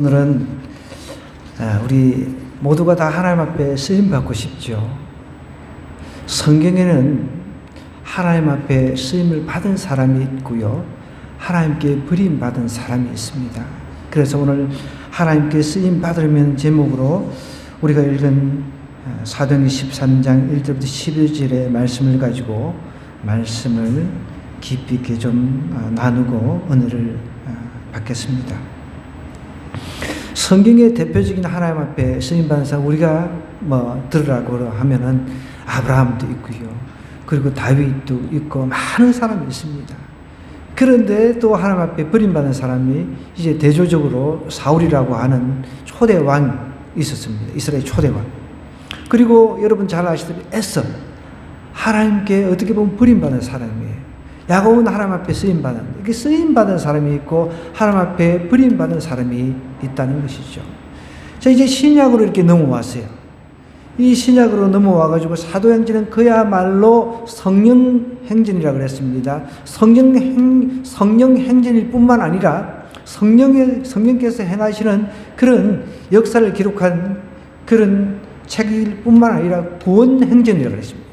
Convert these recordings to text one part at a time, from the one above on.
오늘은 우리 모두가 다 하나님 앞에 쓰임받고 싶죠. 성경에는 하나님 앞에 쓰임을 받은 사람이 있고요, 하나님께 버림받은 사람이 있습니다. 그래서 오늘 하나님께 쓰임 받으려면 제목으로 우리가 읽은 사도행전 13장 1절부터 11절의 말씀을 가지고 말씀을 깊이 있게 좀 나누고 은혜를 받겠습니다. 성경의 대표적인 하나님 앞에 쓰임받은 사람, 우리가 들으라고 하면은 아브라함도 있고요, 그리고 다윗도 있고 많은 사람이 있습니다. 그런데 또 하나님 앞에 버림받은 사람이 이제 대조적으로 사울이라고 하는 초대 왕이 있었습니다. 이스라엘 초대 왕. 그리고 여러분 잘 아시다시피 에서, 하나님께 어떻게 보면 버림받은 사람이에요. 야곱은 하나님 앞에 쓰임받은, 이렇게 쓰임받은 사람이 있고 하나님 앞에 버림받은 사람이 있다는 것이죠. 자, 이제 신약으로 이렇게 넘어왔어요. 이 신약으로 넘어와가지고 사도행전은 그야말로 성령행전이라고 그랬습니다. 성령행전일 뿐만 아니라 성령께서 행하시는 그런 역사를 기록한 그런 책일 뿐만 아니라 구원행전이라고 그랬습니다.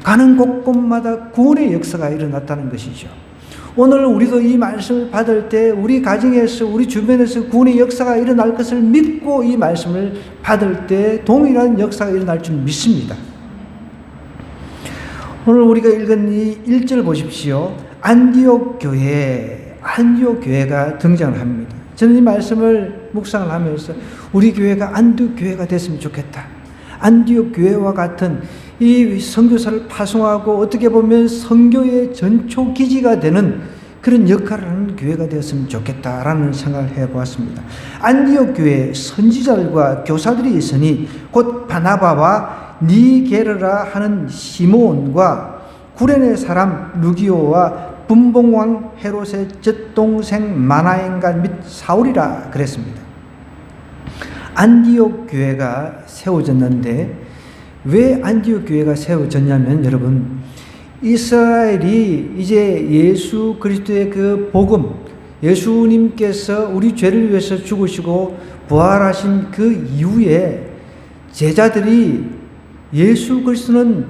가는 곳곳마다 구원의 역사가 일어났다는 것이죠. 오늘 우리도 이 말씀을 받을 때 우리 가정에서, 우리 주변에서 구원의 역사가 일어날 것을 믿고 이 말씀을 받을 때 동일한 역사가 일어날 줄 믿습니다. 오늘 우리가 읽은 이 1절 보십시오. 안디옥 교회가 등장을 합니다. 저는 이 말씀을 묵상을 하면서 우리 교회가 안디옥 교회가 됐으면 좋겠다. 안디옥 교회와 같은 이 선교사를 파송하고 어떻게 보면 선교의 전초 기지가 되는 그런 역할을 하는 교회가 되었으면 좋겠다라는 생각을 해보았습니다. 안디옥 교회에 선지자들과 교사들이 있으니 곧 바나바와 니게르라 하는 시몬과 구레네 사람 루기오와 분봉왕 헤롯의 젖동생 마나엔가 및 사울이라 그랬습니다. 안디옥 교회가 세워졌는데 왜 안디옥 교회가 세워졌냐면, 여러분, 이스라엘이 이제 예수 그리스도의 그 복음, 예수님께서 우리 죄를 위해서 죽으시고 부활하신 그 이후에 제자들이 예수 그리스도는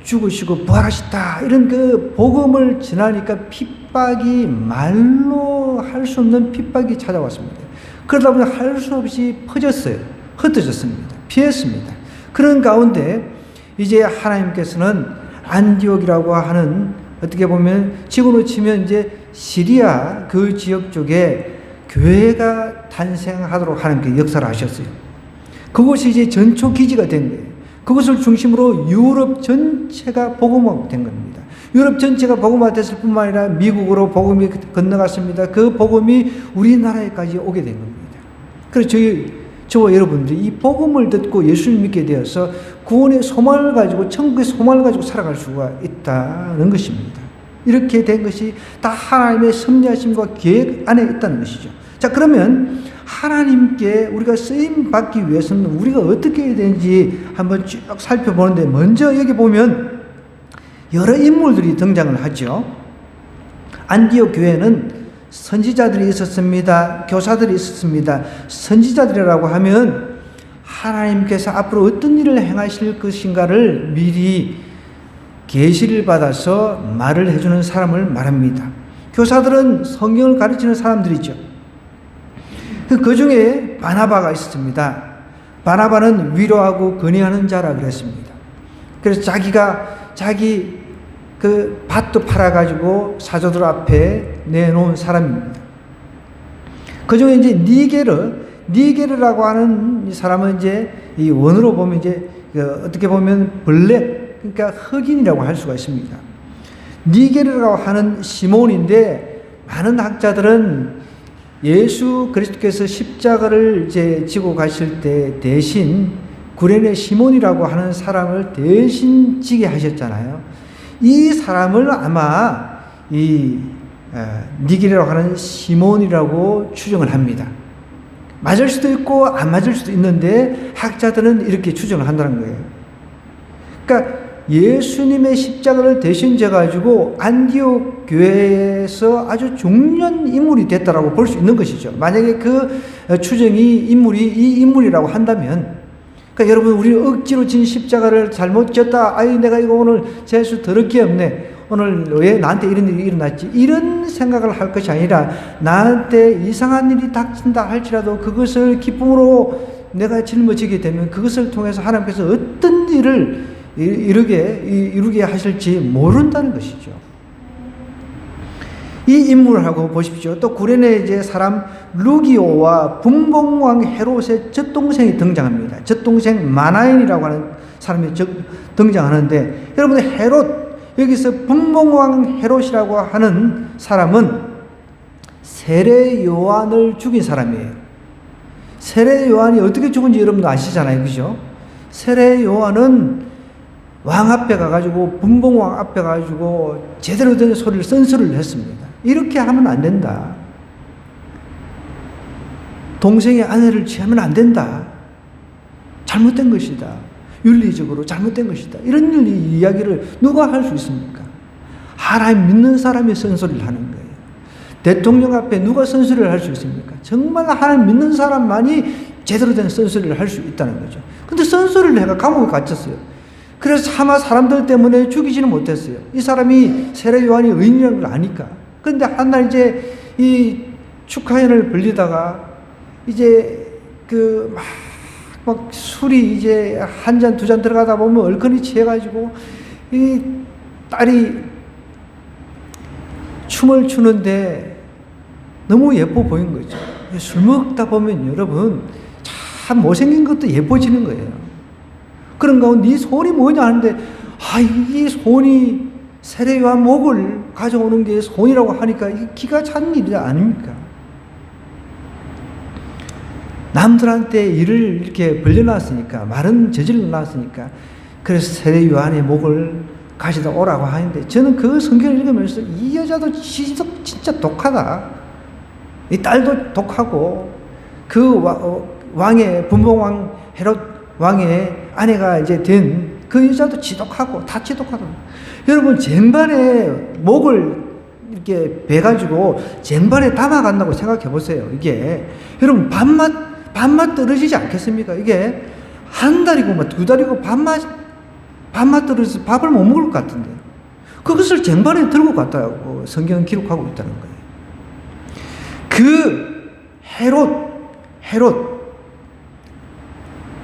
죽으시고 부활하셨다, 이런 그 복음을 전하니까 핍박이, 말로 할 수 없는 핍박이 찾아왔습니다. 그러다 보니 할 수 없이 퍼졌어요. 흩어졌습니다. 피했습니다. 그런 가운데 이제 하나님께서는 안디옥이라고 하는, 어떻게 보면 지금으로 치면 이제 시리아 그 지역 쪽에 교회가 탄생하도록 하나님께 역사를 하셨어요. 그것이 이제 전초 기지가 된 거예요. 그것을 중심으로 유럽 전체가 복음화가 된 겁니다. 유럽 전체가 복음화 됐을 뿐만 아니라 미국으로 복음이 건너갔습니다. 그 복음이 우리나라에까지 오게 된 겁니다. 그래서 저와 여러분들이 이 복음을 듣고 예수를 믿게 되어서 구원의 소망을 가지고, 천국의 소망을 가지고 살아갈 수가 있다는 것입니다. 이렇게 된 것이 다 하나님의 섭리하심과 계획 안에 있다는 것이죠. 자, 그러면 하나님께 우리가 쓰임 받기 위해서는 우리가 어떻게 해야 되는지 한번 쭉 살펴보는데, 먼저 여기 보면 여러 인물들이 등장을 하죠. 안디옥 교회는 선지자들이 있었습니다. 교사들이 있었습니다. 선지자들이라고 하면 하나님께서 앞으로 어떤 일을 행하실 것인가를 미리 계시를 받아서 말을 해주는 사람을 말합니다. 교사들은 성경을 가르치는 사람들이죠. 그 중에 바나바가 있었습니다. 바나바는 위로하고 건의하는 자라 그랬습니다. 그래서 자기 그 밭도 팔아가지고 사도들 앞에 내놓은 사람입니다. 그 중에 이제 니게르라고 하는 이 사람은 이제 이 원어로 보면 이제 어떻게 보면 블랙, 그러니까 흑인이라고 할 수가 있습니다. 니게르라고 하는 시몬인데, 많은 학자들은 예수 그리스도께서 십자가를 이제 지고 가실 때 대신 구레네 시몬이라고 하는 사람을 대신 지게 하셨잖아요. 이 사람을 아마 이 니게르라고 하는 시몬이라고 추정을 합니다. 맞을 수도 있고 안 맞을 수도 있는데 학자들은 이렇게 추정을 한다는 거예요. 그러니까 예수님의 십자가를 대신 져가지고 안디옥 교회에서 아주 중요한 인물이 됐다라고 볼 수 있는 것이죠. 만약에 그 추정이 이 인물이라고 한다면, 그러니까 여러분, 우리 억지로 진 십자가를 잘못 졌다. 아이, 내가 이거 오늘 재수 더럽게 없네. 오늘 왜 나한테 이런 일이 일어났지? 이런 생각을 할 것이 아니라, 나한테 이상한 일이 닥친다 할지라도 그것을 기쁨으로 내가 짊어지게 되면 그것을 통해서 하나님께서 어떤 일을 이루게 하실지 모른다는 것이죠. 이 인물하고 보십시오. 또 구레네 이제 사람 루기오와 분봉왕 헤롯의 젖동생이 등장합니다. 젖동생 마나엔이라고 하는 사람이 등장하는데, 여러분, 헤롯, 여기서 분봉왕 헤롯이라고 하는 사람은 세례 요한을 죽인 사람이에요. 세례 요한이 어떻게 죽은지 여러분도 아시잖아요. 그죠? 세례 요한은 왕 앞에 가가지고, 분봉왕 앞에 가가지고 제대로 된 소리를 선서를 했습니다. 이렇게 하면 안 된다. 동생의 아내를 취하면 안 된다. 잘못된 것이다. 윤리적으로 잘못된 것이다. 이런 이야기를 누가 할 수 있습니까? 하나님 믿는 사람이 선서를 하는 거예요. 대통령 앞에 누가 선서를 할 수 있습니까? 정말 하나님 믿는 사람만이 제대로 된 선서를 할 수 있다는 거죠. 근데 선서를 해가 감옥에 갇혔어요. 그래서 차마 사람들 때문에 죽이지는 못했어요. 이 사람이 세례 요한이 의인이라는 걸 아니까. 그런데 한날 이제 이 축하연을 벌리다가 이제 막 술이 이제 한 잔, 두 잔 들어가다 보면 얼큰이 취해가지고 이 딸이 춤을 추는데 너무 예뻐 보인 거죠. 술 먹다 보면 여러분 참 못생긴 것도 예뻐지는 거예요. 그런 가운데 이 손이 뭐냐 하는데, 이 손이 세례요한 목을 가져오는 게 손이라고 하니까 이게 기가 찬 일이 아닙니까? 남들한테 일을 이렇게 벌려놨으니까, 말은 저질러 놨으니까, 그래서 세례요한의 목을 가져다 오라고 하는데, 저는 그 성경을 읽으면서 이 여자도 진짜 독하다. 이 딸도 독하고, 그 왕의, 분봉왕 헤롯 왕의 아내가 이제 된 그 여자도 지독하고, 다 지독하다. 여러분, 쟁반에 목을 이렇게 베가지고 쟁반에 담아간다고 생각해 보세요. 이게, 여러분, 밥맛 떨어지지 않겠습니까? 이게 한 달이고 두 달이고 밥맛 떨어져서 밥을 못 먹을 것 같은데, 그것을 쟁반에 들고 갔다고 성경은 기록하고 있다는 거예요. 그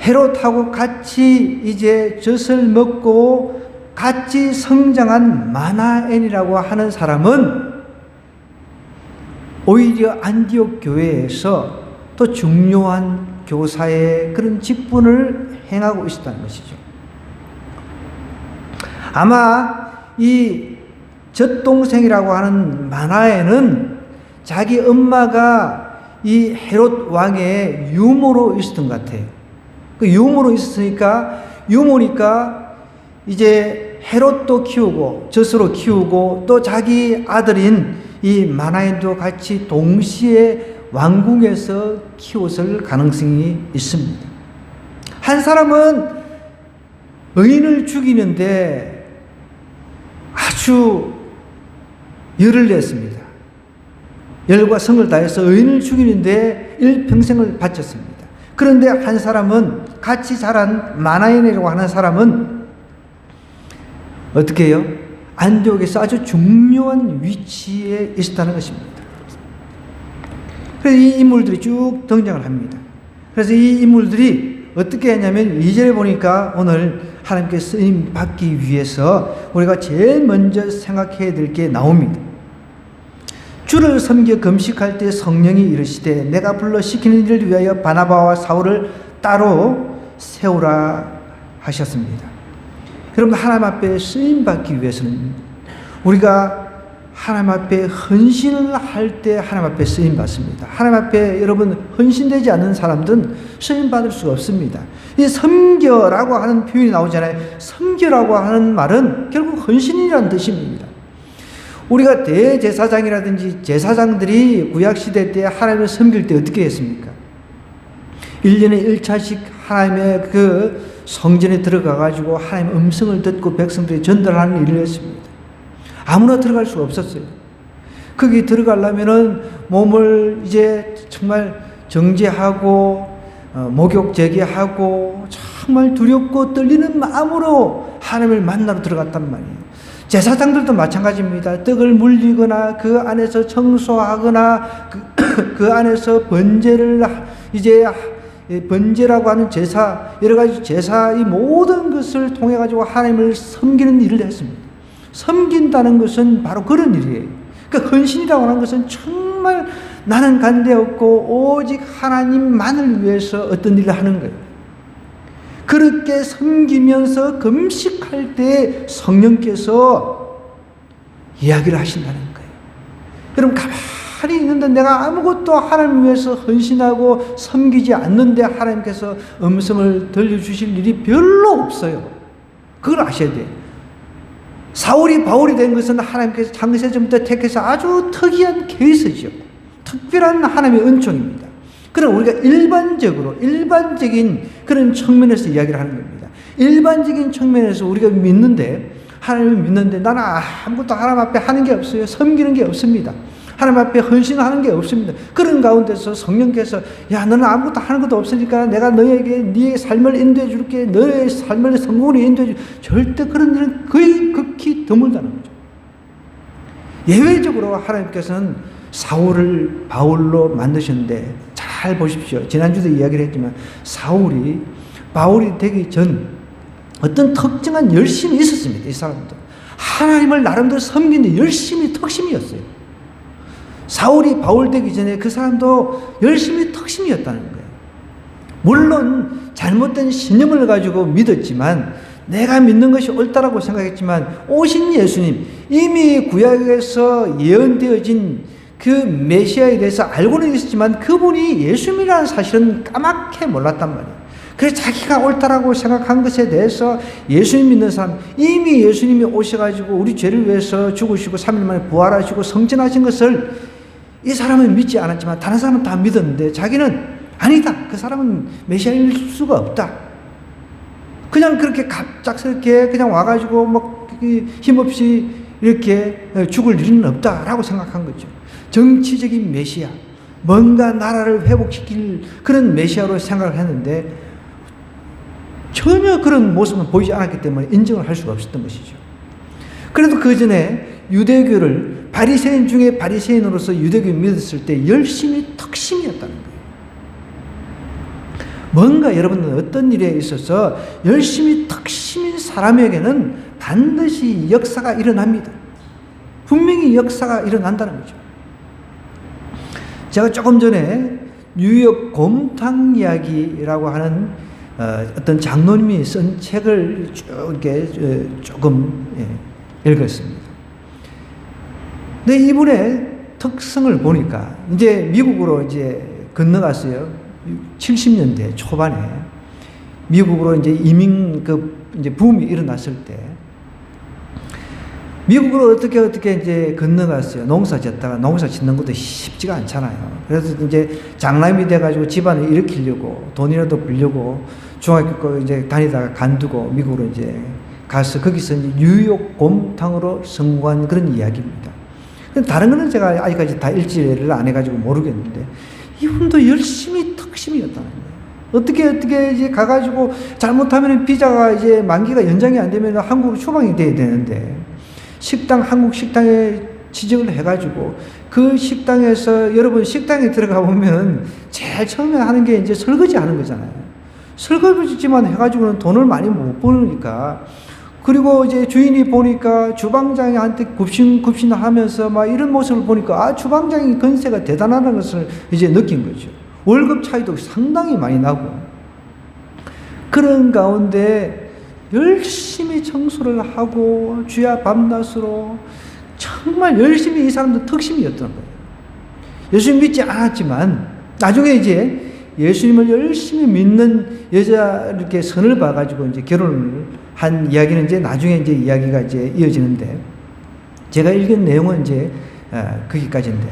헤롯하고 같이 이제 젖을 먹고 같이 성장한 마나엔이라고 하는 사람은 오히려 안디옥 교회에서 또 중요한 교사의 그런 직분을 행하고 있었다는 것이죠. 아마 이 젖동생이라고 하는 마나엔은 자기 엄마가 이 헤롯 왕의 유모로 있었던 것 같아요. 그 유모로 있었으니까, 유모니까 이제 헤롯도 키우고 젖으로 키우고 또 자기 아들인 이 마나엔도 같이 동시에 왕궁에서 키웠을 가능성이 있습니다. 한 사람은 의인을 죽이는데 아주 열을 냈습니다. 열과 성을 다해서 의인을 죽이는데 일평생을 바쳤습니다. 그런데 한 사람은, 같이 자란 마나엔이라고 하는 사람은 어떻게 해요? 안디옥에서 아주 중요한 위치에 있었다는 것입니다. 그래서 이 인물들이 쭉 등장을 합니다. 그래서 이 인물들이 어떻게 했냐면, 2절에 보니까 오늘 하나님께 쓰임 받기 위해서 우리가 제일 먼저 생각해야 될 게 나옵니다. 주를 섬겨 금식할 때 성령이 이르시되 내가 불러 시키는 일을 위하여 바나바와 사울을 따로 세우라 하셨습니다. 여러분, 하나님 앞에 쓰임 받기 위해서는 우리가 하나님 앞에 헌신을 할 때 하나님 앞에 쓰임 받습니다. 하나님 앞에 여러분 헌신되지 않는 사람들은 쓰임 받을 수가 없습니다. 이 섬겨라고 하는 표현이 나오잖아요. 섬겨라고 하는 말은 결국 헌신이라는 뜻입니다. 우리가 대제사장이라든지 제사장들이 구약시대 때 하나님을 섬길 때 어떻게 했습니까? 1년에 1차씩 하나님의 그 성전에 들어가가지고 하나님의 음성을 듣고 백성들이 전달하는 일을 했습니다. 아무나 들어갈 수가 없었어요. 거기 들어가려면은 몸을 이제 정말 정죄하고 목욕 제기하고 정말 두렵고 떨리는 마음으로 하나님을 만나러 들어갔단 말이에요. 제사장들도 마찬가지입니다. 떡을 물리거나 그 안에서 청소하거나 그 안에서 번제를 이제 번제라고 하는 제사, 여러 가지 제사, 이 모든 것을 통해 가지고 하나님을 섬기는 일을 했습니다. 섬긴다는 것은 바로 그런 일이에요. 그러니까 헌신이라고 하는 것은 정말 나는 간데 없고 오직 하나님만을 위해서 어떤 일을 하는 거예요. 그렇게 섬기면서 금식할 때 성령께서 이야기를 하신다는 거예요. 여러분 가만히 있는데 내가 아무것도 하나님을 위해서 헌신하고 섬기지 않는데 하나님께서 음성을 들려주실 일이 별로 없어요. 그걸 아셔야 돼요. 사울이 바울이 된 것은 하나님께서 창세전부터 택해서 아주 특이한 케이스죠. 특별한 하나님의 은총입니다. 그럼 우리가 일반적인 그런 측면에서 이야기를 하는 겁니다. 일반적인 측면에서 우리가 믿는데, 하나님을 믿는데 나는 아무것도 하나님 앞에 하는 게 없어요. 섬기는 게 없습니다. 하나님 앞에 헌신하는 게 없습니다. 그런 가운데서 성령께서 야 너는 아무것도 하는 것도 없으니까 내가 너에게 네 삶을 인도해 줄게. 너의 삶을 성공으로 인도해 줄게. 절대 그런 일은 거의 극히 드물다는 거죠. 예외적으로 하나님께서는 사울을 바울로 만드셨는데 잘 보십시오. 지난주도 이야기를 했지만 사울이 바울이 되기 전 어떤 특정한 열심이 있었습니다. 이 사람도 하나님을 나름대로 섬기는 열심이 특심이었어요. 사울이 바울 되기 전에 그 사람도 열심히 특심이었다는 거예요. 물론 잘못된 신념을 가지고 믿었지만, 내가 믿는 것이 옳다라고 생각했지만, 오신 예수님, 이미 구약에서 예언되어진 그 메시아에 대해서 알고는 있었지만 그분이 예수님이라는 사실은 까맣게 몰랐단 말이에요. 그래서 자기가 옳다라고 생각한 것에 대해서 예수님 믿는 사람, 이미 예수님이 오셔가지고 우리 죄를 위해서 죽으시고 3일 만에 부활하시고 성전하신 것을 이 사람은 믿지 않았지만 다른 사람은 다 믿었는데 자기는 아니다. 그 사람은 메시아일 수가 없다. 그냥 그렇게 갑작스럽게 그냥 와가지고 막 힘없이 이렇게 죽을 일은 없다라고 생각한 거죠. 정치적인 메시아, 뭔가 나라를 회복시킬 그런 메시아로 생각을 했는데 전혀 그런 모습은 보이지 않았기 때문에 인정을 할 수가 없었던 것이죠. 그래도 그 전에 유대교를 바리새인 중에 바리새인으로서 유대교를 믿었을 때 열심히 특심이었다는 거예요. 뭔가 여러분은 어떤 일에 있어서 열심히 특심인 사람에게는 반드시 역사가 일어납니다. 분명히 역사가 일어난다는 거죠. 제가 조금 전에 뉴욕 곰탕 이야기라고 하는 어떤 장로님이 쓴 책을 쭉 이렇게 조금 읽었습니다. 근데 이분의 특성을 보니까 이제 미국으로 이제 건너갔어요. 70년대 초반에 미국으로 이제 이민 이제 붐이 일어났을 때 미국으로 어떻게 이제 건너갔어요. 농사 짓다가 농사 짓는 것도 쉽지가 않잖아요. 그래서 이제 장남이 돼가지고 집안을 일으키려고 돈이라도 벌려고 중학교 이제 다니다가 간두고 미국으로 이제 가서 거기서 이제 뉴욕 곰탕으로 성공한 그런 이야기입니다. 다른 거는 제가 아직까지 다 일지를 안 해가지고 모르겠는데 이분도 열심히 특심이었다는 거예요. 어떻게 이제 가가지고 잘못하면 비자가 이제 만기가 연장이 안 되면 한국 추방이 돼야 되는데 한국 식당에 지적을 해가지고 그 식당에서 여러분 식당에 들어가 보면 제일 처음에 하는 게 이제 설거지 하는 거잖아요. 설거지만 해가지고는 돈을 많이 못 버니까 그리고 이제 주인이 보니까 주방장한테 굽신하면서 막 이런 모습을 보니까 주방장이 건세가 대단하다는 것을 이제 느낀 거죠. 월급 차이도 상당히 많이 나고 그런 가운데 열심히 청소를 하고 주야 밤낮으로 정말 열심히 이 사람도 특심이었던 거예요. 예수님 믿지 않았지만 나중에 이제 예수님을 열심히 믿는 여자 이렇게 선을 봐가지고 이제 결혼을 한 이야기는 이제 나중에 이제 이야기가 이제 이어지는데 제가 읽은 내용은 이제 거기까지인데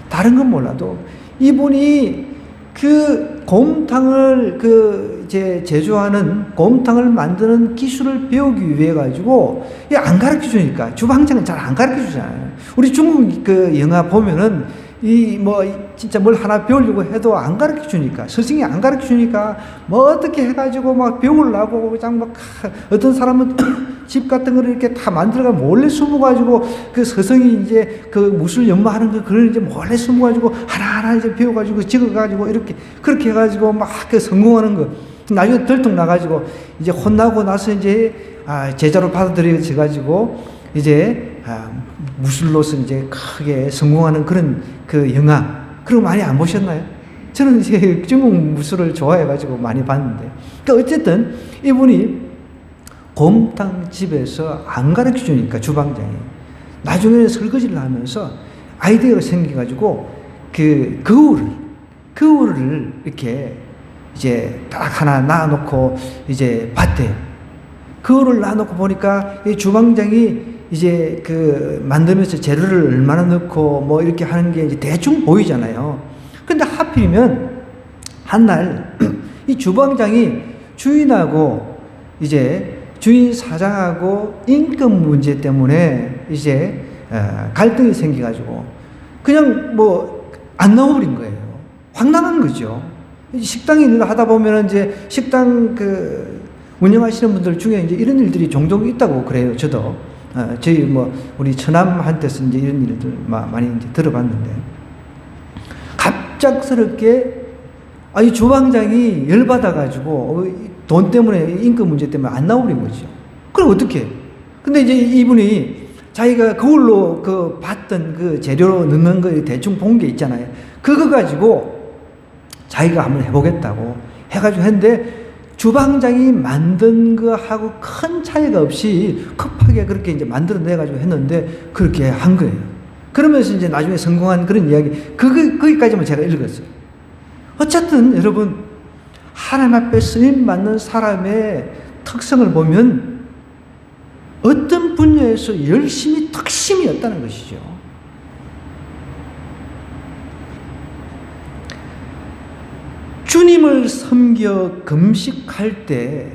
다른 건 몰라도 이분이 그 곰탕을 이제 제조하는 곰탕을 만드는 기술을 배우기 위해 가지고 안 가르쳐 주니까 주방장은 잘 안 가르쳐 주잖아요. 우리 중국 영화 보면은 진짜 뭘 하나 배우려고 해도 안 가르쳐 주니까, 스승이 안 가르쳐 주니까 어떻게 해가지고 막 배우려고 그냥 어떤 사람은 집 같은 거를 이렇게 다 만들어가 몰래 숨어가지고 스승이 이제 무술 연마하는 그걸 이제 몰래 숨어가지고 하나하나 이제 배워가지고 적어가지고 그렇게 해가지고 막 성공하는 거. 나중에 들통 나가지고 이제 혼나고 나서 이제 제자로 받아들여져가지고 이제 무술로서 이제 크게 성공하는 그런 영화, 그런 거 많이 안 보셨나요? 저는 이제 중국 무술을 좋아해가지고 많이 봤는데, 어쨌든 이분이 곰탕 집에서 안 가르쳐 주니까 주방장이 나중에 설거지를 하면서 아이디어가 생겨가지고 거울을 이렇게 이제 딱 하나 놔놓고 이제 봤대요. 거울을 놔놓고 보니까 이 주방장이 이제 만들면서 재료를 얼마나 넣고 이렇게 하는 게 이제 대충 보이잖아요. 근데 하필이면 한날 이 주방장이 주인하고 이제 주인 사장하고 인권 문제 때문에 이제 갈등이 생겨가지고 그냥 안 나와버린 거예요. 황당한 거죠. 식당 일을 하다 보면 이제 식당 운영하시는 분들 중에 이제 이런 일들이 종종 있다고 그래요. 저도 저희 우리 처남한테서 이제 이런 일들 많이 이제 들어봤는데, 갑작스럽게 이 주방장이 열받아가지고 돈 때문에 인권 문제 때문에 안 나오는 거죠. 그럼 어떻게? 근데 이제 이분이 자기가 거울로 봤던 재료 넣는 거 대충 본 게 있잖아요. 그거 가지고 자기가 한번 해보겠다고 해가지고 했는데, 주방장이 만든 거하고 큰 차이가 없이 급하게 그렇게 이제 만들어내가지고 했는데 그렇게 한 거예요. 그러면서 이제 나중에 성공한 그런 이야기, 거기까지만 제가 읽었어요. 어쨌든 여러분, 하나님 앞에 쓰임 받는 사람의 특성을 보면 어떤 분야에서 열심히 특심이 없다는 것이죠. 주님을 섬겨 금식할 때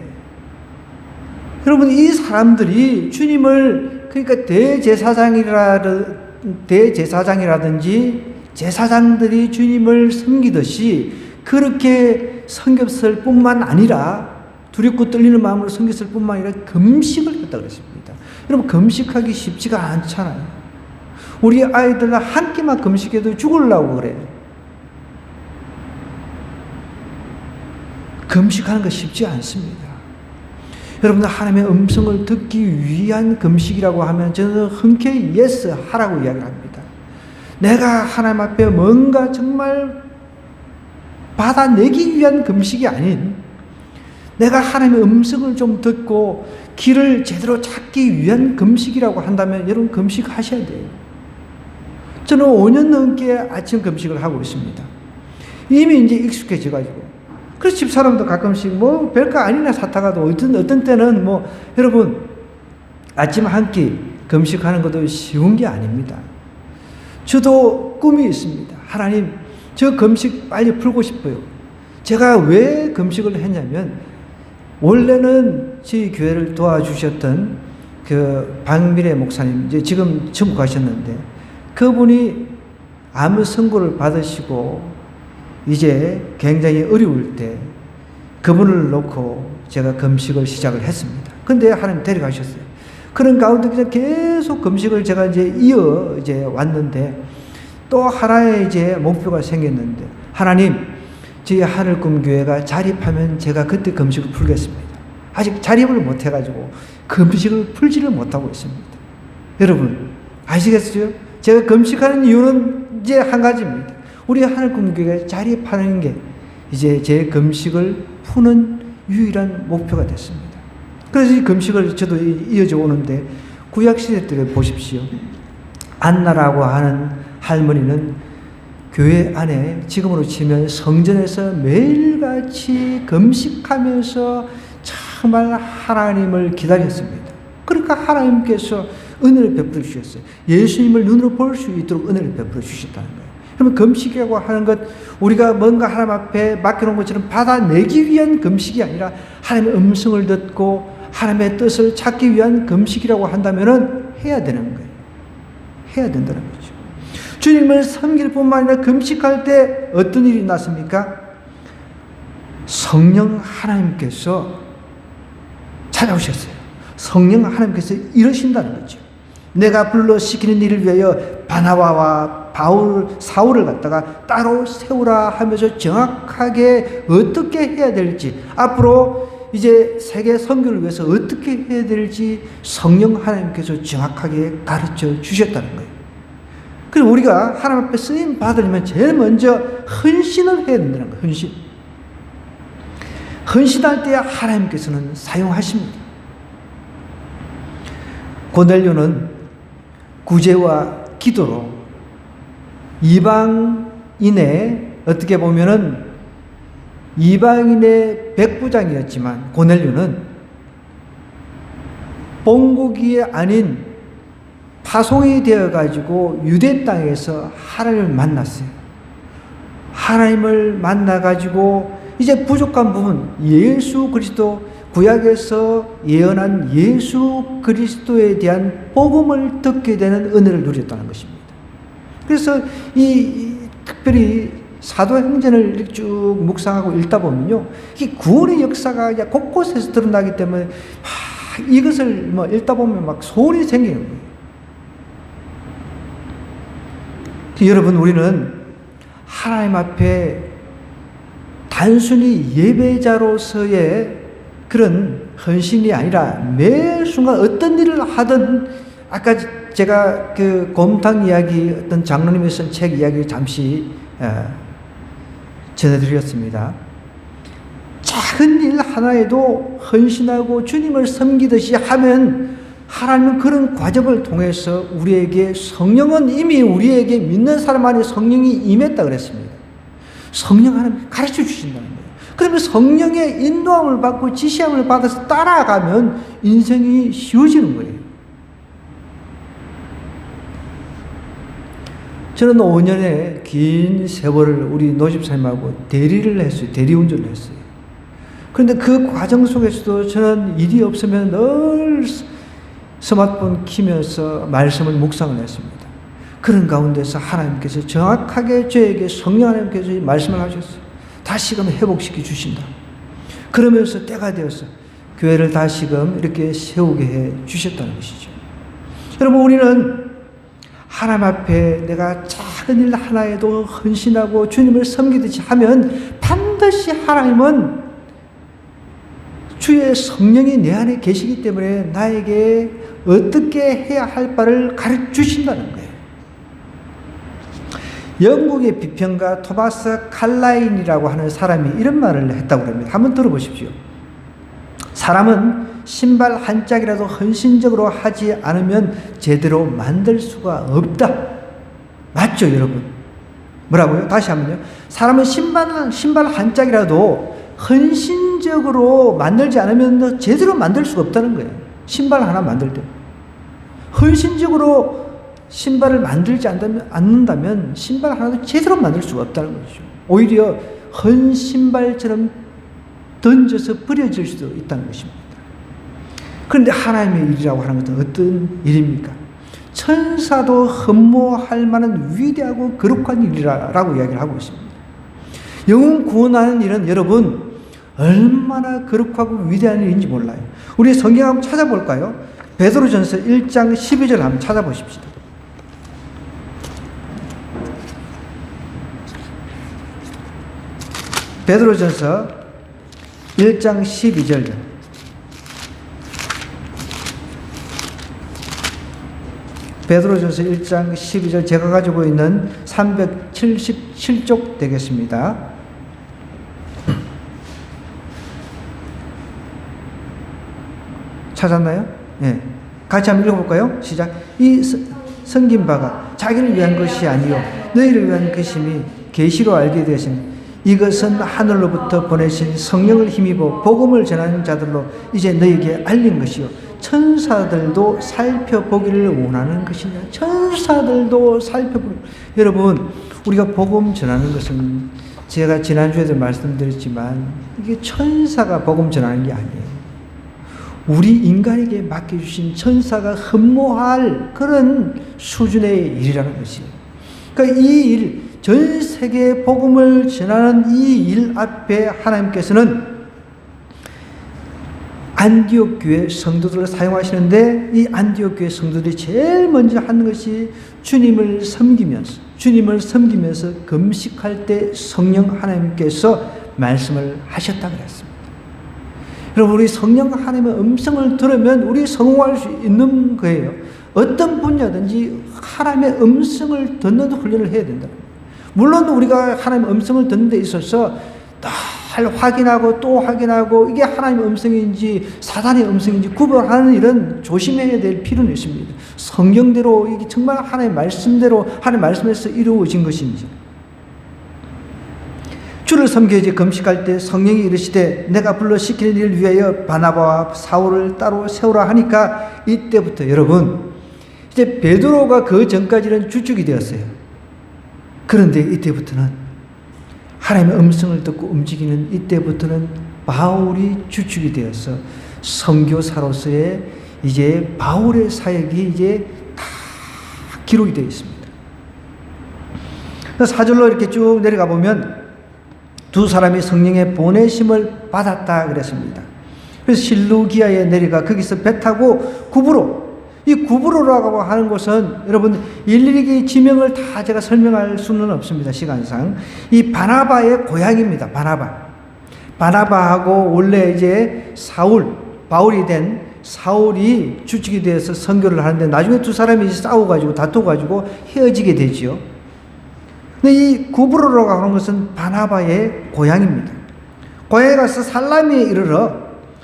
여러분, 이 사람들이 주님을, 그러니까 대제사장이라든지 제사장들이 주님을 섬기듯이 그렇게 섬겼을 뿐만 아니라, 두렵고 떨리는 마음으로 섬겼을 뿐만 아니라 금식을 했다고 그랬습니다. 여러분, 금식하기 쉽지가 않잖아요. 우리 아이들 한 끼만 금식해도 죽으려고 그래요. 금식하는 거 쉽지 않습니다. 여러분들, 하나님의 음성을 듣기 위한 금식이라고 하면 저는 흔쾌히 예스 하라고 이야기를 합니다. 내가 하나님 앞에 뭔가 정말 받아내기 위한 금식이 아닌, 내가 하나님의 음성을 좀 듣고 길을 제대로 찾기 위한 금식이라고 한다면 여러분, 금식하셔야 돼요. 저는 5년 넘게 아침 금식을 하고 있습니다. 이미 이제 익숙해져가지고. 그래서 집사람도 가끔씩 별거 아니나 사타가도 어떤 때는 여러분, 아침 한 끼 금식하는 것도 쉬운 게 아닙니다. 저도 꿈이 있습니다. 하나님, 저 금식 빨리 풀고 싶어요. 제가 왜 금식을 했냐면, 원래는 저희 교회를 도와주셨던 박미래 목사님, 이제 지금 천국 가셨는데, 그분이 암 선고를 받으시고 이제 굉장히 어려울 때 그분을 놓고 제가 금식을 시작을 했습니다. 근데 하나님 데려가셨어요. 그런 가운데 그냥 계속 금식을 제가 이제 왔는데, 또 하나의 이제 목표가 생겼는데, 하나님, 저희 하늘꿈교회가 자립하면 제가 그때 금식을 풀겠습니다. 아직 자립을 못 해가지고 금식을 풀지를 못하고 있습니다. 여러분, 아시겠어요? 제가 금식하는 이유는 이제 한 가지입니다. 우리 하늘꿈교회가 자립하는 게 이제 제 금식을 푸는 유일한 목표가 됐습니다. 그래서 이 금식을 저도 이어져 오는데, 구약시대 때 보십시오. 안나라고 하는 할머니는 교회 안에 지금으로 치면 성전에서 매일같이 금식하면서 정말 하나님을 기다렸습니다. 그러니까 하나님께서 은혜를 베풀어 주셨어요. 예수님을 눈으로 볼 수 있도록 은혜를 베풀어 주셨다는 거예요. 그러면 금식이라고 하는 것, 우리가 뭔가 하나님 앞에 맡겨놓은 것처럼 받아내기 위한 금식이 아니라 하나님의 음성을 듣고 하나님의 뜻을 찾기 위한 금식이라고 한다면은 해야 되는 거예요. 해야 된다는 거죠. 주님을 섬길 뿐만 아니라 금식할 때 어떤 일이 났습니까? 성령 하나님께서 찾아오셨어요. 성령 하나님께서 이러신다는 거죠. 내가 불러 시키는 일을 위하여 바나바와 사울을 갖다가 따로 세우라 하면서 정확하게 어떻게 해야 될지, 앞으로 이제 세계 선교를 위해서 어떻게 해야 될지 성령 하나님께서 정확하게 가르쳐 주셨다는 거예요. 그리고 우리가 하나님 앞에 쓰임 받으려면 제일 먼저 헌신을 해야 된다는 거예요. 헌신. 헌신할 때 하나님께서는 사용하십니다. 고넬료는 구제와 기도로 이방인의, 어떻게 보면은 이방인의 백부장이었지만 고넬료는 본국이 아닌 파송이 되어가지고 유대 땅에서 하나님을 만났어요. 하나님을 만나가지고 이제 부족한 부분, 예수 그리스도, 구약에서 예언한 예수 그리스도에 대한 복음을 듣게 되는 은혜를 누렸다는 것입니다. 그래서 특별히 사도행전을 쭉 묵상하고 읽다 보면요, 이 구원의 역사가 곳곳에서 드러나기 때문에 이것을 읽다 보면 막 소원이 생기는 거예요. 여러분, 우리는 하나님 앞에 단순히 예배자로서의 그런 헌신이 아니라 매 순간 어떤 일을 하든, 아까 제가 그 곰탕 이야기, 어떤 장로님이 쓴 책 이야기를 잠시 전해드렸습니다. 작은 일 하나에도 헌신하고 주님을 섬기듯이 하면 하나님은 그런 과정을 통해서 우리에게, 성령은 이미 우리에게 믿는 사람 안에 성령이 임했다 그랬습니다. 성령 하나님 가르쳐 주신다는 거예요. 그러면 성령의 인도함을 받고 지시함을 받아서 따라가면 인생이 쉬워지는 거예요. 저는 5년의 긴 세월을 우리 노집사님하고 대리를 했어요. 대리운전을 했어요. 그런데 그 과정 속에서도 저는 일이 없으면 늘 스마트폰 키면서 말씀을 묵상을 했습니다. 그런 가운데서 하나님께서 정확하게 저에게 성령 하나님께서 말씀을 하셨어요. 다시금 회복시켜 주신다. 그러면서 때가 되어서 교회를 다시금 이렇게 세우게 해 주셨다는 것이죠. 여러분, 우리는 하나님 앞에 내가 작은 일 하나에도 헌신하고 주님을 섬기듯이 하면 반드시 하나님은 주의 성령이 내 안에 계시기 때문에 나에게 어떻게 해야 할 바를 가르쳐 주신다는 거예요. 영국의 비평가 토마스 칼라인이라고 하는 사람이 이런 말을 했다고 합니다. 한번 들어보십시오. 사람은 신발 한 짝이라도 헌신적으로 하지 않으면 제대로 만들 수가 없다. 맞죠, 여러분? 뭐라고요? 다시 한번요. 사람은 신발 한 짝이라도 헌신적으로 만들지 않으면 제대로 만들 수가 없다는 거예요. 신발 하나 만들 때. 헌신적으로 신발을 만들지 않는다면 신발 하나도 제대로 만들 수가 없다는 거죠. 오히려 헌 신발처럼 던져서 버려질 수도 있다는 것입니다. 그런데 하나님의 일이라고 하는 것은 어떤 일입니까? 천사도 흠모할 만한 위대하고 거룩한 일이라고 이야기를 하고 있습니다. 영혼 구원하는 일은 여러분 얼마나 거룩하고 위대한 일인지 몰라요. 우리 성경 한번 찾아볼까요? 베드로전서 1장 12절 한번 찾아보십시오. 베드로전서 1장 12절. 베드로전서 1장 12절, 제가 가지고 있는 377쪽 되겠습니다. 찾았나요? 네. 같이 한번 읽어볼까요? 시작. 이 섬긴 바가 자기를 위한 것이 아니요 너희를 위한 것임이 계시로 알게 되신, 이것은 하늘로부터 보내신 성령을 힘입어 복음을 전하는 자들로 이제 너희에게 알린 것이요 천사들도 살펴보기를 원하는 것이냐? 천사들도 살펴보기. 여러분, 우리가 복음 전하는 것은 제가 지난주에도 말씀드렸지만 이게 천사가 복음 전하는 게 아니에요. 우리 인간에게 맡겨주신 천사가 흠모할 그런 수준의 일이라는 것이에요. 그러니까 이 일, 전 세계에 복음을 전하는 이 일 앞에 하나님께서는 안디옥 교회 성도들을 사용하시는데, 이 안디옥 교회 성도들이 제일 먼저 하는 것이 주님을 섬기면서 금식할 때 성령 하나님께서 말씀을 하셨다 그랬습니다. 여러분, 우리 성령 하나님의 음성을 들으면 우리 성공할 수 있는 거예요. 어떤 분야든지 하나님의 음성을 듣는 훈련을 해야 된다. 물론 우리가 하나님의 음성을 듣는 데 있어서 늘 확인하고 또 확인하고 이게 하나님의 음성인지 사단의 음성인지 구별하는 일은 조심해야 될 필요는 있습니다. 성경대로 이게 정말 하나님의 말씀대로 하나님의 말씀에서 이루어진 것인지. 주를 섬겨야지 금식할 때 성령이 이르시되 내가 불러 시키는 일을 위하여 바나바와 사울을 따로 세우라 하니까, 이때부터 여러분, 이제 베드로가 그 전까지는 주축이 되었어요. 그런데 이때부터는 하나님의 음성을 듣고 움직이는, 이때부터는 바울이 주축이 되어서 선교사로서의 이제 바울의 사역이 이제 다 기록이 되어 있습니다. 사절로 이렇게 쭉 내려가 보면 두 사람이 성령의 보내심을 받았다 그랬습니다. 그래서 실루기아에 내려가 거기서 배 타고 구브로, 이 구브로라고 하는 곳은 여러분 일일이 지명을 다 제가 설명할 수는 없습니다. 시간상. 이 바나바의 고향입니다. 바나바하고 원래 이제 바울이 된 사울이 주축이 되어서 선교를 하는데, 나중에 두 사람이 싸워가지고 다투가지고 헤어지게 되지요. 근데 이 구브로라고 하는 것은 바나바의 고향입니다. 고향에 가서 살라미에 이르러,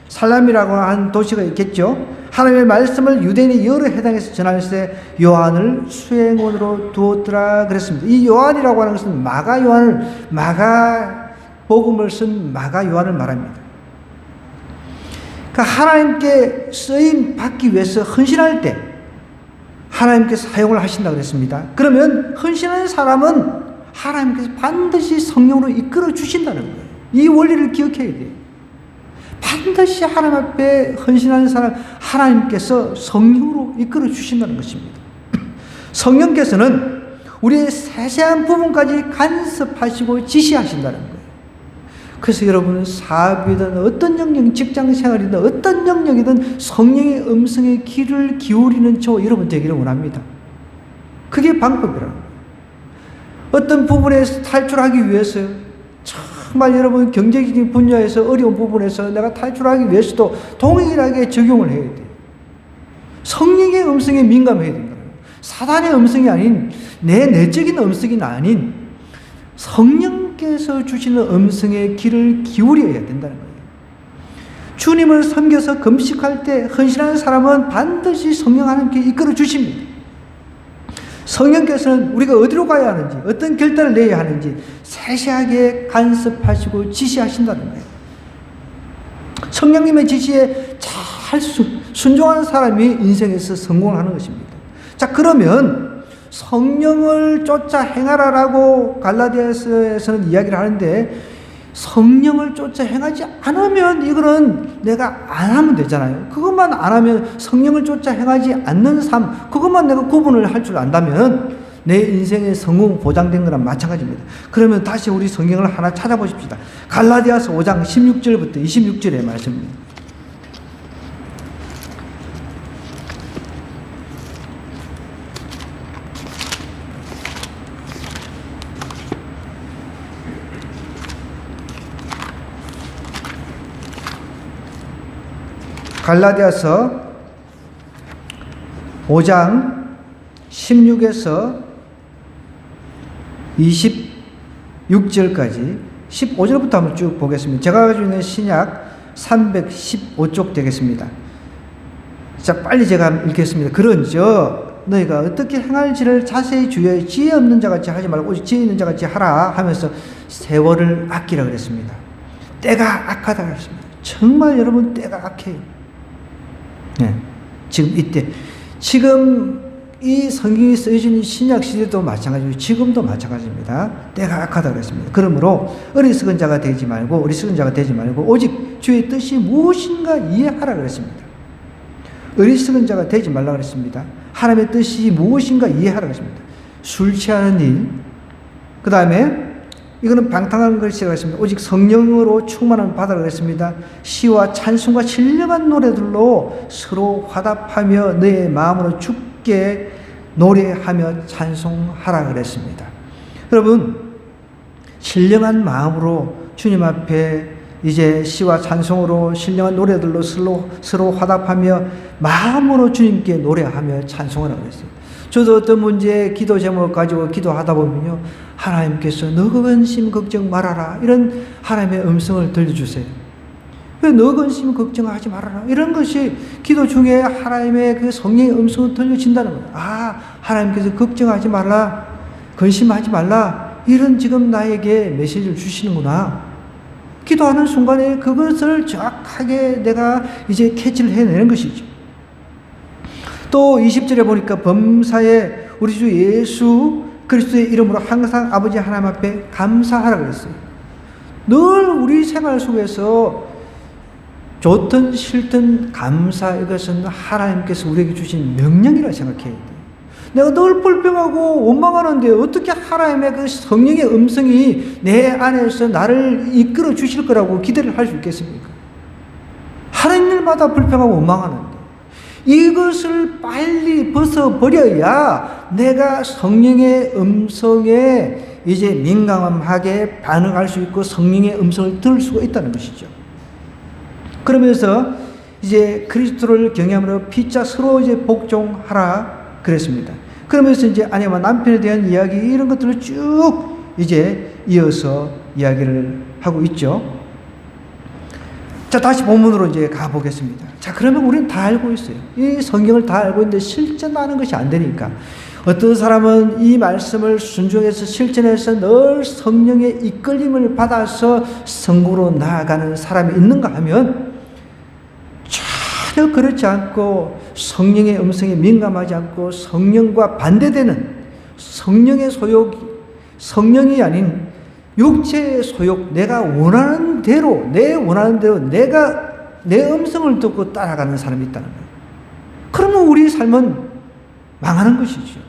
살라미라고 하는 도시가 있겠죠. 하나님의 말씀을 유대인의 여러 해당에서 전할 때 요한을 수행원으로 두었더라 그랬습니다. 이 요한이라고 하는 것은 마가 복음을 쓴 마가 요한을 말합니다. 그러니까 하나님께 쓰임 받기 위해서 헌신할 때 하나님께서 사용을 하신다고 그랬습니다. 그러면 헌신하는 사람은 하나님께서 반드시 성령으로 이끌어 주신다는 거예요. 이 원리를 기억해야 돼요. 반드시 하나님 앞에 헌신하는 사람, 하나님께서 성령으로 이끌어 주신다는 것입니다. 성령께서는 우리의 세세한 부분까지 간섭하시고 지시하신다는 거예요. 그래서 여러분은 사업이든 어떤 영역, 직장 생활이든 어떤 영역이든 성령의 음성에 귀를 기울이는 저 여러분 되기를 원합니다. 그게 방법이라는 거예요. 어떤 부분에서 탈출하기 위해서요, 정말 여러분 경제적인 분야에서 어려운 부분에서 내가 탈출하기 위해서도 동일하게 적용을 해야 돼요. 성령의 음성에 민감해야 된다. 사단의 음성이 아닌, 내 내적인 음성이 아닌 성령께서 주시는 음성에 귀를 기울여야 된다는 거예요. 주님을 섬겨서 금식할 때 헌신하는 사람은 반드시 성령 하나님께 이끌어 주십니다. 성령께서는 우리가 어디로 가야 하는지, 어떤 결단을 내야 하는지 세세하게 간섭하시고 지시하신다는 거예요. 성령님의 지시에 잘 순종하는 사람이 인생에서 성공하는 것입니다. 자, 그러면 성령을 쫓아 행하라라고 갈라디아서에서는 이야기를 하는데, 성령을 쫓아 행하지 않으면 이거는 내가 안 하면 되잖아요. 그것만 안 하면, 성령을 쫓아 행하지 않는 삶, 그것만 내가 구분을 할 줄 안다면 내 인생의 성공 보장된 거랑 마찬가지입니다. 그러면 다시 우리 성경을 하나 찾아보십시다. 갈라디아서 5장 16절부터 26절의 말씀입니다. 갈라디아서 5장 16에서 26절까지 15절부터 한번 쭉 보겠습니다. 제가 가지고 있는 신약 315쪽 되겠습니다. 자, 빨리 제가 읽겠습니다. 그런즉 너희가 어떻게 행할지를 자세히 주의하여 지혜 없는 자같이 하지 말고 오직 지혜 있는 자같이 하라 하면서 세월을 아끼라 그랬습니다. 때가 악하다 그랬습니다. 정말 여러분 때가 악해요. 네. 지금 이때. 지금 이 성경이 쓰여진 신약 시대도 마찬가지고 지금도 마찬가지입니다. 때가 악하다 그랬습니다. 그러므로 어리석은 자가 되지 말고 오직 주의 뜻이 무엇인가 이해하라 그랬습니다. 어리석은 자가 되지 말라 그랬습니다. 하나님의 뜻이 무엇인가 이해하라 그랬습니다. 술 취하는 일, 그 다음에 이거는 방탕한 것이라고 했습니다. 오직 성령으로 충만한 바다라 그랬습니다. 시와 찬송과 신령한 노래들로 서로 화답하며 너의 마음으로 주께 노래하며 찬송하라 그랬습니다. 여러분, 신령한 마음으로 주님 앞에 이제 시와 찬송으로 신령한 노래들로 서로 화답하며 마음으로 주님께 노래하며 찬송하라 그랬어요. 저도 어떤 문제 기도 제목을 가지고 기도하다 보면요, 하나님께서 너 근심 걱정 말아라, 이런 하나님의 음성을 들려주세요. 왜 너 근심 걱정하지 말아라, 이런 것이 기도 중에 하나님의 그 성령의 음성을 들려진다는 거예요. 아, 하나님께서 걱정하지 말라, 근심하지 말라, 이런 지금 나에게 메시지를 주시는구나. 기도하는 순간에 그것을 정확하게 내가 이제 캐치를 해내는 것이죠. 또 20절에 보니까 범사에 우리 주 예수 그리스도의 이름으로 항상 아버지 하나님 앞에 감사하라 그랬어요. 늘 우리 생활 속에서 좋든 싫든 감사, 이것은 하나님께서 우리에게 주신 명령이라 생각해야 돼요. 내가 늘 불평하고 원망하는데 어떻게 하나님의 그 성령의 음성이 내 안에서 나를 이끌어 주실 거라고 기대를 할 수 있겠습니까? 하는 일마다 불평하고 원망하는데 이것을 빨리 벗어버려야 내가 성령의 음성에 이제 민감하게 반응할 수 있고 성령의 음성을 들을 수가 있다는 것이죠. 그러면서 이제 그리스도를 경외함으로 피차 서로 이제 복종하라 그랬습니다. 그러면서 이제 아내와 남편에 대한 이야기, 이런 것들을 쭉 이제 이어서 이야기를 하고 있죠. 자, 다시 본문으로 이제 가보겠습니다. 자, 그러면 우리는 다 알고 있어요. 이 성경을 다 알고 있는데 실천하는 것이 안 되니까. 어떤 사람은 이 말씀을 순종해서 실천해서 늘 성령의 이끌림을 받아서 성공으로 나아가는 사람이 있는가 하면 전혀 그렇지 않고 성령의 음성에 민감하지 않고 성령과 반대되는 성령의 소욕, 성령이 아닌 육체의 소욕, 내가 원하는 대로, 내가 내 음성을 듣고 따라가는 사람이 있다는 거예요. 그러면 우리 삶은 망하는 것이죠.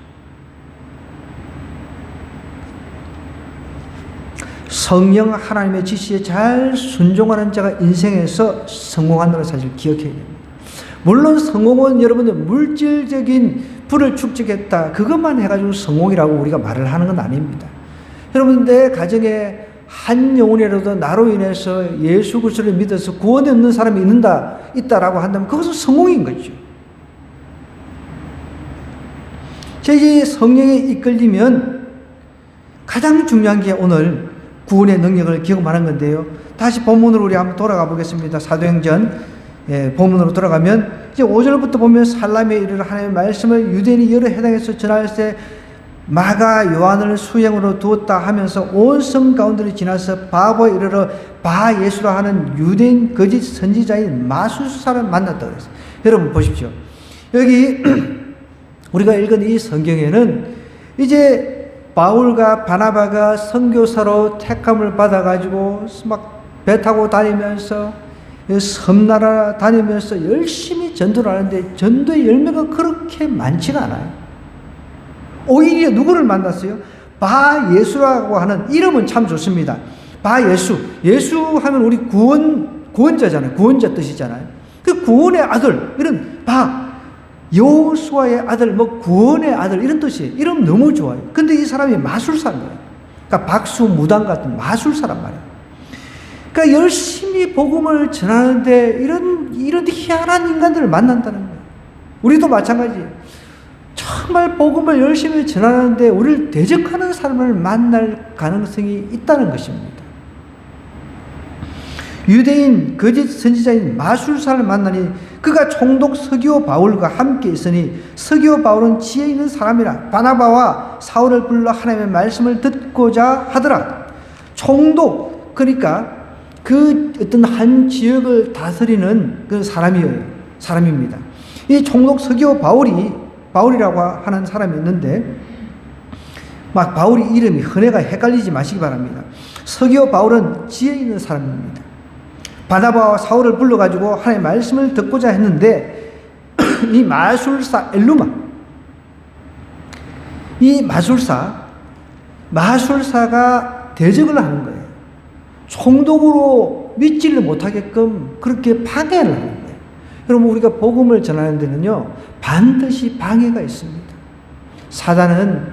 성령 하나님의 지시에 잘 순종하는 자가 인생에서 성공한다는 사실을 기억해야 됩니다. 물론 성공은 여러분들 물질적인 부를 축적했다, 그것만 해가지고 성공이라고 우리가 말을 하는 건 아닙니다. 여러분, 내 가정에 한 영혼이라도 나로 인해서 예수 그리스도를 믿어서 구원에 없는 사람이 있다라고 한다면 그것은 성공인 거죠. 제 성령에 이끌리면 가장 중요한 게 오늘 구원의 능력을 경험하는 건데요. 다시 본문으로 우리 한번 돌아가 보겠습니다. 사도행전 본문으로 돌아가면 이제 5절부터 보면 살람에 이르러 하나님의 말씀을 유대인이 여러 해당에서 전할 때 마가 요한을 수행으로 두었다 하면서 온 성 가운데를 지나서 바보에 이르러 바 예수라 하는 유대인 거짓 선지자인 마술사를 만났다고 그랬어요. 여러분 보십시오. 여기 우리가 읽은 이 성경에는 이제 바울과 바나바가 선교사로 택함을 받아가지고 막 배 타고 다니면서 섬나라 다니면서 열심히 전도를 하는데 전도의 열매가 그렇게 많지가 않아요. 오히려 누구를 만났어요? 바 예수라고 하는 이름은 참 좋습니다. 바 예수. 예수 하면 우리 구원자잖아요. 구원자 뜻이잖아요. 그 구원의 아들, 이런 바 여호수아의 아들, 뭐 구원의 아들, 이런 뜻이에요. 이름 너무 좋아요. 근데 이 사람이 마술사인 거예요. 그러니까 박수 무당 같은 마술사란 말이에요. 그러니까 열심히 복음을 전하는데 이런 희한한 인간들을 만난다는 거예요. 우리도 마찬가지예요. 정말 복음을 열심히 전하는데 우리를 대적하는 사람을 만날 가능성이 있다는 것입니다. 유대인 거짓 선지자인 마술사를 만나니 그가 총독 서기오 바울과 함께 있으니 서기오 바울은 지혜 있는 사람이라 바나바와 사울을 불러 하나님의 말씀을 듣고자 하더라. 총독, 그러니까 그 어떤 한 지역을 다스리는 그 사람입니다. 이 총독 서기오 바울이라고 하는 사람이 있는데, 막 바울이 이름이 흔해가 헷갈리지 마시기 바랍니다. 서기오 바울은 지혜 있는 사람입니다. 바나바와 사울을 불러가지고 하나님의 말씀을 듣고자 했는데, 이 마술사 엘루마, 이 마술사가 대적을 하는 거예요. 총독으로 믿지를 못하게끔 그렇게 방해를 하는 거예요. 여러분, 우리가 복음을 전하는 데는요, 반드시 방해가 있습니다. 사단은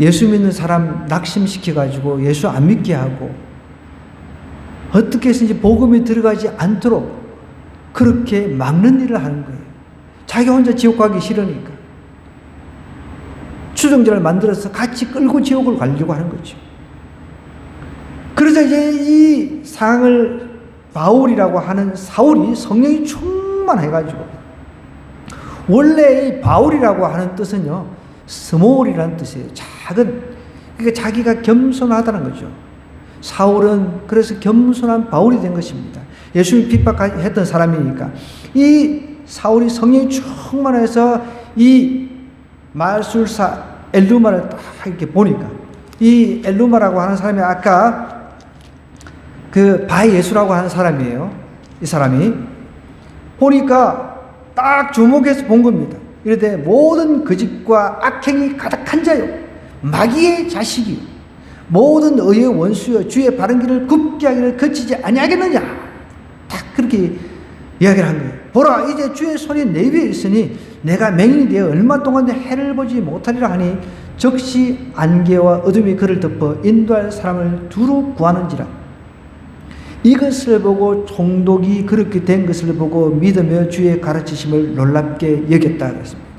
예수 믿는 사람 낙심시켜가지고 예수 안 믿게 하고, 어떻게 해서든지 복음이 들어가지 않도록 그렇게 막는 일을 하는 거예요. 자기 혼자 지옥 가기 싫으니까. 추종자를 만들어서 같이 끌고 지옥을 가려고 하는 거죠. 그래서 이제 이 상황을 바울이라고 하는 사울이 성령이 충만해가지고, 원래 이 바울이라고 하는 뜻은요, 스몰이라는 뜻이에요. 작은. 그러니까 자기가 겸손하다는 거죠. 사울은 그래서 겸손한 바울이 된 것입니다. 예수님 핍박했던 사람이니까. 이 사울이 성령이 충만해서 이 마술사 엘루마를 딱 이렇게 보니까, 이 엘루마라고 하는 사람이 아까 그 바예수라고 하는 사람이에요. 이 사람이 보니까 딱 주목해서 본 겁니다. 이르되 모든 거짓과 악행이 가득한 자요, 마귀의 자식이요, 모든 의의 원수여, 주의 바른 길을 굽게 하기를 거치지 아니하겠느냐. 딱 그렇게 이야기를 한 거예요. 보라, 이제 주의 손이 내 위에 있으니 내가 맹인이 되어 얼마 동안 해를 보지 못하리라 하니, 즉시 안개와 어둠이 그를 덮어 인도할 사람을 두루 구하는지라. 이것을 보고 총독이 그렇게 된 것을 보고 믿으며 주의 가르치심을 놀랍게 여겼다 그랬습니다.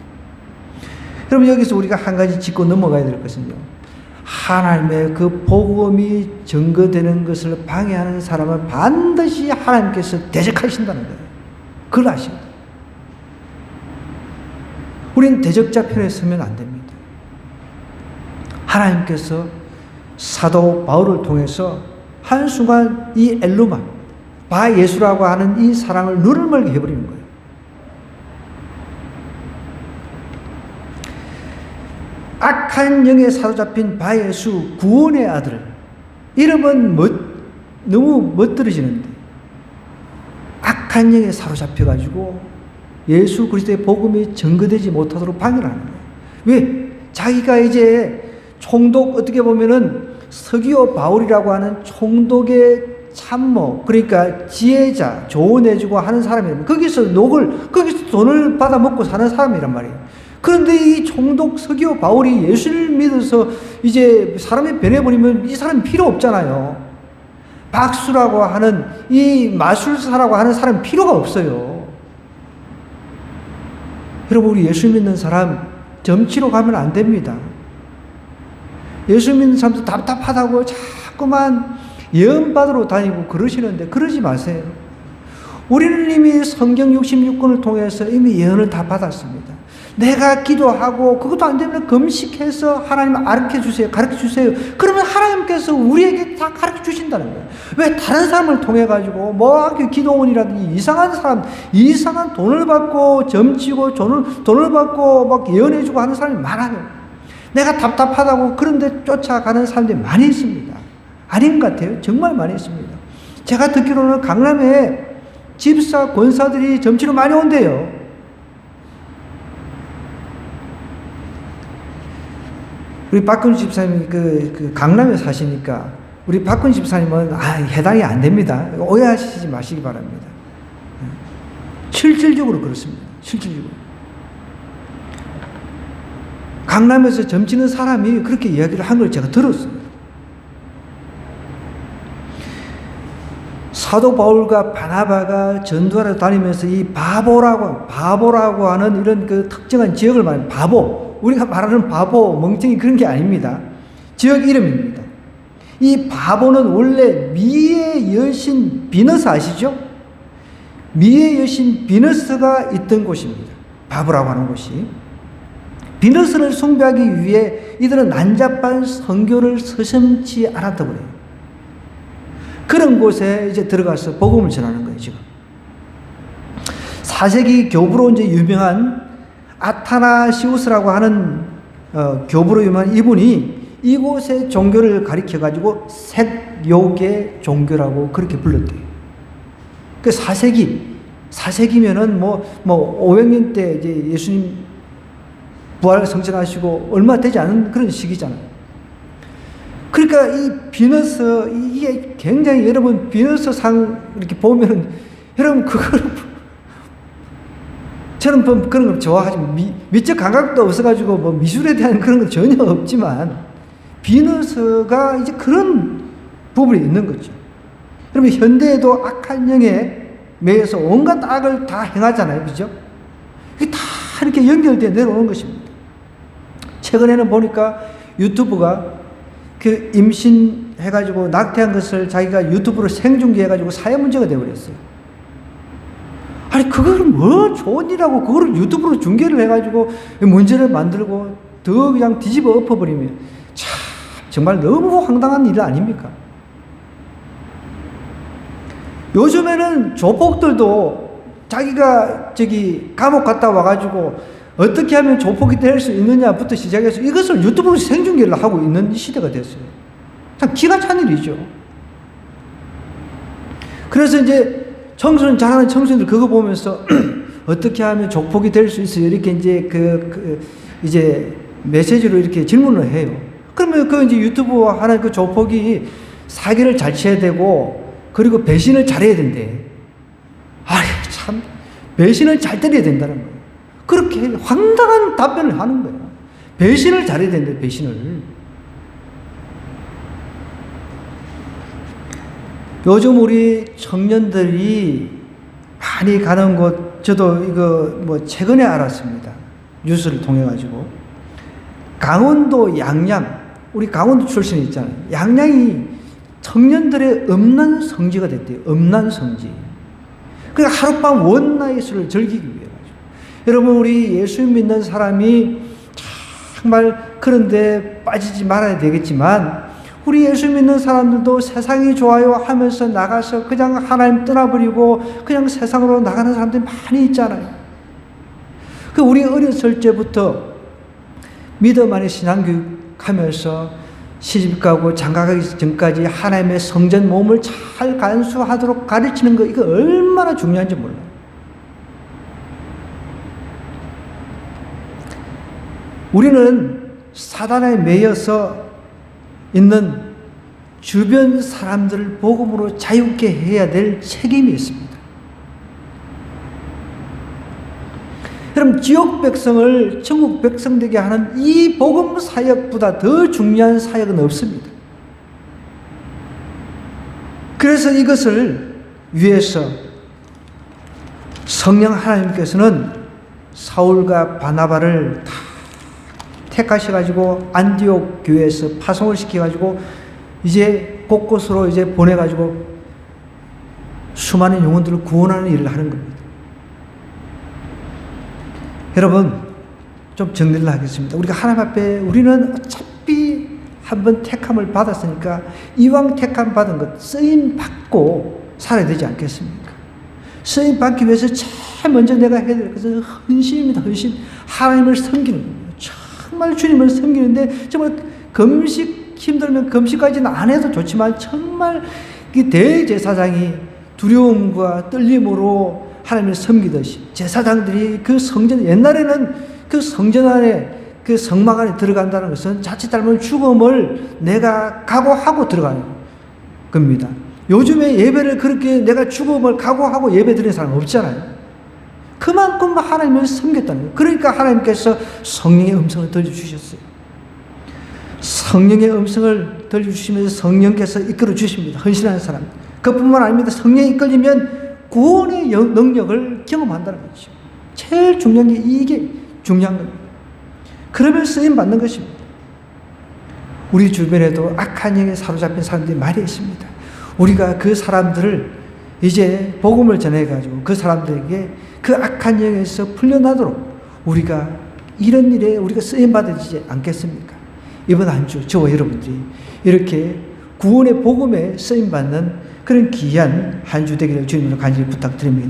여러분, 여기서 우리가 한 가지 짚고 넘어가야 될 것은요, 하나님의 그 복음이 증거되는 것을 방해하는 사람은 반드시 하나님께서 대적하신다는 거예요. 그걸 아십니다. 우리는 대적자 편에 서면 안 됩니다. 하나님께서 사도 바울을 통해서 한순간 이 엘루마, 바예수라고 하는 이 사랑을 눈을 멀게 해버리는 거예요. 악한 영에 사로잡힌 바예수, 구원의 아들. 이름은 너무 멋들어지는데, 악한 영에 사로잡혀가지고 예수 그리스도의 복음이 증거되지 못하도록 방해를 하는 거예요. 왜? 자기가 이제 총독, 어떻게 보면은 서기오 바울이라고 하는 총독의 참모, 그러니까 지혜자, 조언해주고 하는 사람이에요. 거기서 돈을 받아 먹고 사는 사람이란 말이에요. 그런데 이 총독 서기오 바울이 예수를 믿어서 이제 사람이 변해버리면 이 사람이 필요 없잖아요. 박수라고 하는 이 마술사라고 하는 사람이 필요가 없어요. 여러분, 우리 예수 믿는 사람 점치러 가면 안 됩니다. 예수 믿는 사람도 답답하다고 자꾸만 예언 받으러 다니고 그러시는데 그러지 마세요. 우리는 이미 성경 66권을 통해서 이미 예언을 다 받았습니다. 내가 기도하고 그것도 안 되면 금식해서 하나님 가르쳐 주세요. 그러면 하나님께서 우리에게 다 가르쳐 주신다는 거예요. 왜 다른 사람을 통해 가지고 뭐 기도원이라든지 이상한 사람, 이상한 돈을 받고 점치고 돈을 받고 막 예언해 주고 하는 사람이 많아요. 내가 답답하다고 그런데 쫓아가는 사람들이 많이 있습니다. 아닌 것 같아요. 정말 많이 있습니다. 제가 듣기로는 강남에 집사, 권사들이 점치러 많이 온대요. 우리 박근주 집사님이 그 강남에 사시니까 우리 박근주 집사님은 해당이 안 됩니다. 오해하시지 마시기 바랍니다. 실질적으로 그렇습니다. 실질적으로. 강남에서 점치는 사람이 그렇게 이야기를 한 걸 제가 들었습니다. 사도 바울과 바나바가 전도하러 다니면서 이 바보라고 하는 이런 그 특정한 지역을 말하는 바보, 우리가 말하는 바보, 멍청이 그런 게 아닙니다. 지역 이름입니다. 이 바보는 원래 미의 여신 비너스 아시죠? 미의 여신 비너스가 있던 곳입니다. 바보라고 하는 곳이. 비너스를 숭배하기 위해 이들은 난잡한 선교를 서슴지 않았다고 그래요. 그런 곳에 이제 들어가서 복음을 전하는 거예요, 지금. 4세기 교부로 이제 유명한 아타나시우스라고 하는 교부로 유명한 이분이 이곳의 종교를 가리켜 가지고 색요계 종교라고 그렇게 불렀대요. 그 4세기면은 뭐 500년 때 이제 예수님 부활 성천하시고 얼마 되지 않은 그런 시기잖아요. 그러니까 이 비너스, 이게 굉장히 여러분 비너스상 이렇게 보면은 여러분 그걸 저는 그런 걸 좋아하지, 미적 감각도 없어가지고 뭐 미술에 대한 그런 건 전혀 없지만 비너스가 이제 그런 부분이 있는 거죠. 여러분 현대에도 악한 영에 매여서 온갖 악을 다 행하잖아요, 그죠? 이게 다 이렇게 연결되어 내려오는 것입니다. 최근에는 보니까 유튜브가 그 임신해가지고 낙태한 것을 자기가 유튜브로 생중계해가지고 사회 문제가 되어버렸어요. 아니, 그거를 뭐 좋은 일하고 그거를 유튜브로 중계를 해가지고 문제를 만들고 더 그냥 뒤집어 엎어버리면 참, 정말 너무 황당한 일 아닙니까? 요즘에는 조폭들도 자기가 감옥 갔다 와가지고 어떻게 하면 조폭이 될 수 있느냐부터 시작해서 이것을 유튜브로 생중계를 하고 있는 시대가 됐어요. 참 기가 찬 일이죠. 그래서 이제 잘하는 청소년들 그거 보면서 어떻게 하면 조폭이 될 수 있어요? 이렇게 이제 이제 메시지로 이렇게 질문을 해요. 그러면 그 이제 유튜브 하는 그 조폭이 사기를 잘 쳐야 되고 그리고 배신을 잘해야 된대. 아이, 참, 배신을 잘 때려야 된다는 거예요. 그렇게 황당한 답변을 하는 거예요. 배신을 잘해야 된대, 배신을. 요즘 우리 청년들이 많이 가는 곳, 저도 이거 뭐 최근에 알았습니다. 뉴스를 통해가지고. 강원도 양양, 우리 강원도 출신이 있잖아요. 양양이 청년들의 음란 성지가 됐대요. 음란 성지. 그러니까 하룻밤 원나잇을 즐기기 위해 가지고. 여러분, 우리 예수 믿는 사람이 정말 그런데 빠지지 말아야 되겠지만, 우리 예수 믿는 사람들도 세상이 좋아요 하면서 나가서 그냥 하나님 떠나버리고 그냥 세상으로 나가는 사람들이 많이 있잖아요. 그 우리 어렸을 때부터 믿음 안에 신앙교육 하면서 시집가고 장가가기 전까지 하나님의 성전 몸을 잘 간수하도록 가르치는 거, 이거 얼마나 중요한지 몰라요. 우리는 사단에 매여서 있는 주변 사람들을 복음으로 자유케 해야 될 책임이 있습니다. 그럼 지옥 백성을 천국 백성 되게 하는 이 복음 사역보다 더 중요한 사역은 없습니다. 그래서 이것을 위해서 성령 하나님께서는 사울과 바나바를 다 택하셔가지고 안디옥 교회에서 파송을 시켜가지고 이제 곳곳으로 이제 보내가지고 수많은 영혼들을 구원하는 일을 하는 겁니다. 여러분, 좀 정리를 하겠습니다. 우리가 하나님 앞에, 우리는 어차피 한번 택함을 받았으니까 이왕 택함 받은 것 쓰임 받고 살아야 되지 않겠습니까? 쓰임 받기 위해서 제일 먼저 내가 해야 될 것은 헌신입니다. 헌신. 하나님을 섬기는 겁니다. 정말 주님을 섬기는데 정말 금식 힘들면 금식까지는 안 해도 좋지만 정말 이 대제사장이 두려움과 떨림으로 하나님을 섬기듯이 제사장들이 그 성전, 옛날에는 그 성전 안에 그 성막 안에 들어간다는 것은 자칫 잘못 죽음을 내가 각오하고 들어가는 겁니다. 요즘에 예배를 그렇게 내가 죽음을 각오하고 예배 드리는 사람 없잖아요. 그만큼 하나님을 섬겼다는 거예요. 그러니까 하나님께서 성령의 음성을 들려주셨어요. 성령의 음성을 들려주시면서 성령께서 이끌어 주십니다. 헌신하는 사람. 그뿐만 아닙니다. 성령이 이끌리면 구원의 능력을 경험한다는 거죠. 제일 중요한 게 이게 중요한 겁니다. 그러면 쓰임 받는 것입니다. 우리 주변에도 악한 영에 사로잡힌 사람들이 많이 있습니다. 우리가 그 사람들을 이제 복음을 전해가지고 그 사람들에게 그 악한 영에서 풀려나도록 우리가 이런 일에 우리가 쓰임 받아지지 않겠습니까? 이번 한 주 저와 여러분들이 이렇게 구원의 복음에 쓰임 받는 그런 귀한 한 주 되기를 주님으로 간절히 부탁드립니다.